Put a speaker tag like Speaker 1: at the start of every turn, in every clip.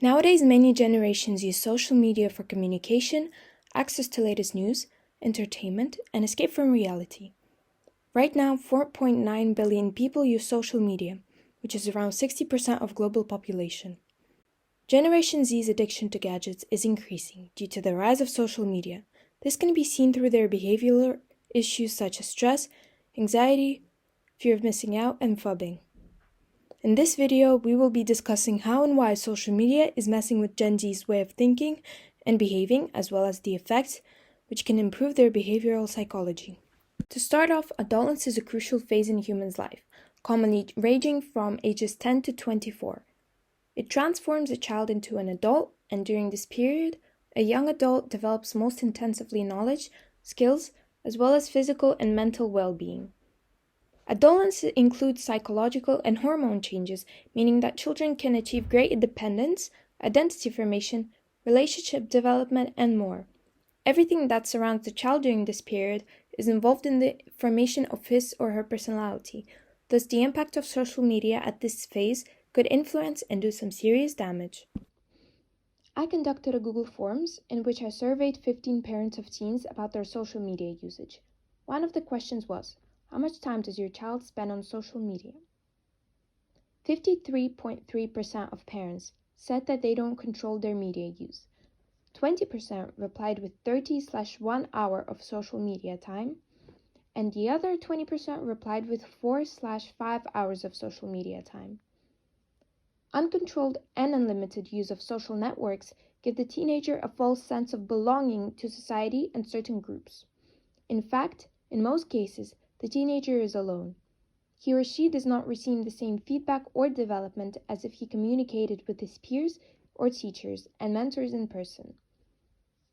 Speaker 1: Nowadays, many generations use social media for communication, access to latest news, entertainment, and escape from reality. Right now, 4.9 billion people use social media, which is around 60% of global population. Generation Z's addiction to gadgets is increasing due to the rise of social media. This can be seen through their behavioral issues such as stress, anxiety, fear of missing out, and phubbing. In this video, we will be discussing how and why social media is messing with Gen Z's way of thinking and behaving, as well as the effects which can improve their behavioral psychology. To start off, adolescence is a crucial phase in a human's life, commonly ranging from ages 10 to 24. It transforms a child into an adult, and during this period, a young adult develops most intensively knowledge, skills, as well as physical and mental well-being. Adolescence includes psychological and hormone changes, meaning that children can achieve great independence, identity formation, relationship development, and more. Everything that surrounds the child during this period is involved in the formation of his or her personality. Thus, the impact of social media at this phase could influence and do some serious damage. I conducted a Google Forms in which I surveyed 15 parents of teens about their social media usage. One of the questions was, how much time does your child spend on social media? 53.3% of parents said that they don't control their media use. 20% replied with 30/1 hour of social media time, and the other 20% replied with 4/5 hours of social media time. Uncontrolled and unlimited use of social networks give the teenager a false sense of belonging to society and certain groups. In fact, in most cases, the teenager is alone. He or she does not receive the same feedback or development as if he communicated with his peers or teachers and mentors in person.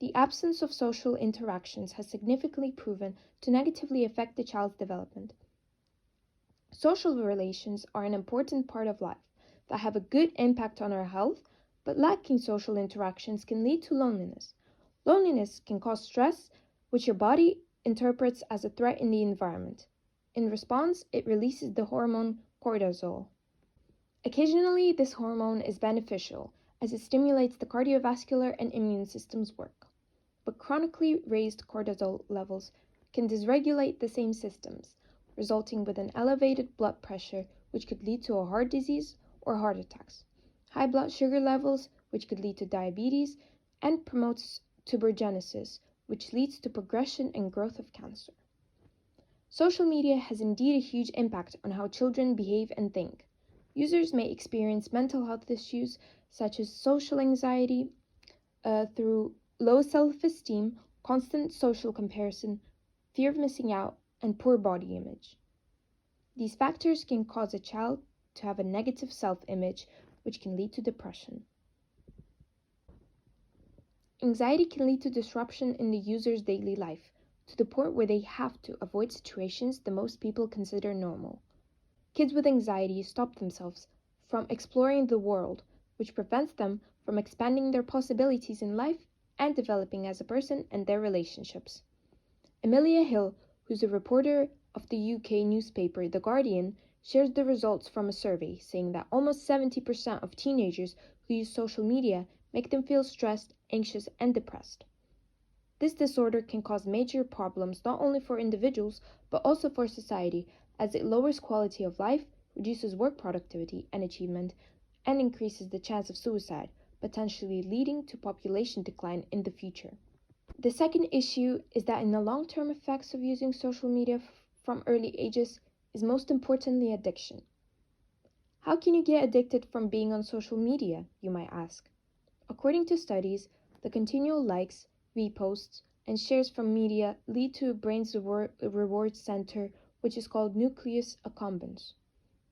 Speaker 1: The absence of social interactions has significantly proven to negatively affect the child's development. Social relations are an important part of life that have a good impact on our health, but lacking social interactions can lead to loneliness. Loneliness can cause stress, which your body interprets as a threat in the environment. In response, it releases the hormone cortisol. Occasionally, this hormone is beneficial as it stimulates the cardiovascular and immune system's work. But chronically raised cortisol levels can dysregulate the same systems, resulting with an elevated blood pressure, which could lead to a heart disease or heart attacks, high blood sugar levels, which could lead to diabetes, and promotes tuberculosis, which leads to progression and growth of cancer. Social media has indeed a huge impact on how children behave and think. Users may experience mental health issues such as social anxiety through low self-esteem, constant social comparison, fear of missing out, and poor body image. These factors can cause a child to have a negative self-image, which can lead to depression. Anxiety can lead to disruption in the user's daily life, to the point where they have to avoid situations that most people consider normal. Kids with anxiety stop themselves from exploring the world, which prevents them from expanding their possibilities in life and developing as a person and their relationships. Amelia Hill, who's a reporter of the UK newspaper The Guardian, shares the results from a survey saying that almost 70% of teenagers who use social media make them feel stressed, anxious, and depressed. This disorder can cause major problems not only for individuals but also for society, as it lowers quality of life, reduces work productivity and achievement, and increases the chance of suicide, potentially leading to population decline in the future. The second issue is that in the long-term effects of using social media from early ages is most importantly addiction. How can you get addicted from being on social media, you might ask? According to studies, the continual likes, reposts, and shares from media lead to a brain's reward center, which is called nucleus accumbens,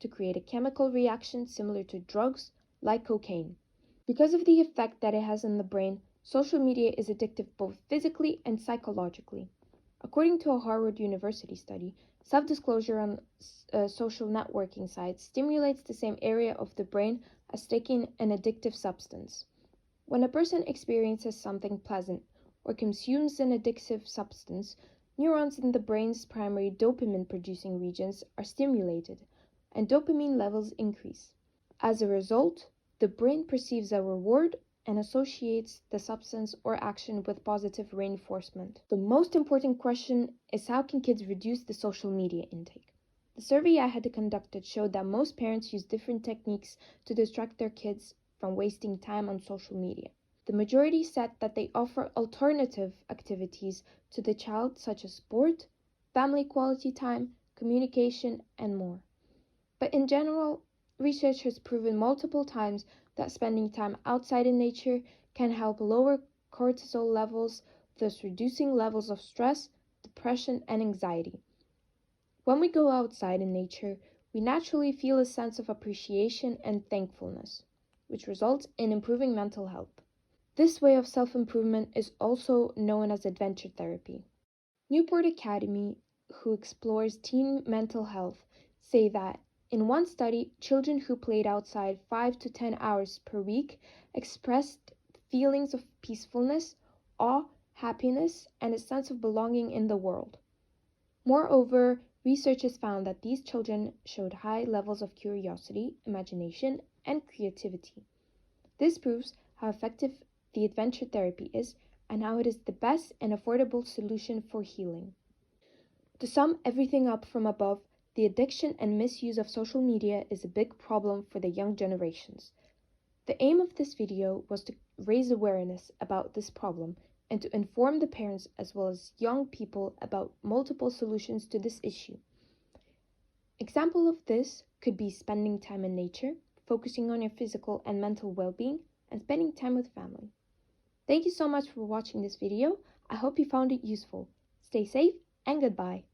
Speaker 1: to create a chemical reaction similar to drugs like cocaine. Because of the effect that it has on the brain, social media is addictive both physically and psychologically. According to a Harvard University study, self-disclosure on social networking sites stimulates the same area of the brain as taking an addictive substance. When a person experiences something pleasant or consumes an addictive substance, neurons in the brain's primary dopamine-producing regions are stimulated, and dopamine levels increase. As a result, the brain perceives a reward and associates the substance or action with positive reinforcement. The most important question is, how can kids reduce the social media intake? The survey I had conducted showed that most parents use different techniques to distract their kids from wasting time on social media. The majority said that they offer alternative activities to the child, such as sport, family quality time, communication, and more. But in general, research has proven multiple times that spending time outside in nature can help lower cortisol levels, thus reducing levels of stress, depression, and anxiety. When we go outside in nature, we naturally feel a sense of appreciation and thankfulness, which results in improving mental health. This way of self-improvement is also known as adventure therapy. Newport Academy, who explores teen mental health, say that in one study, children who played outside 5 to 10 hours per week expressed feelings of peacefulness, awe, happiness, and a sense of belonging in the world. Moreover, researchers found that these children showed high levels of curiosity, imagination, and creativity. This proves how effective the adventure therapy is and how it is the best and affordable solution for healing. To sum everything up from above, the addiction and misuse of social media is a big problem for the young generations. The aim of this video was to raise awareness about this problem and to inform the parents as well as young people about multiple solutions to this issue. Example of this could be spending time in nature, focusing on your physical and mental well-being, and spending time with family. Thank you so much for watching this video. I hope you found it useful. Stay safe and goodbye.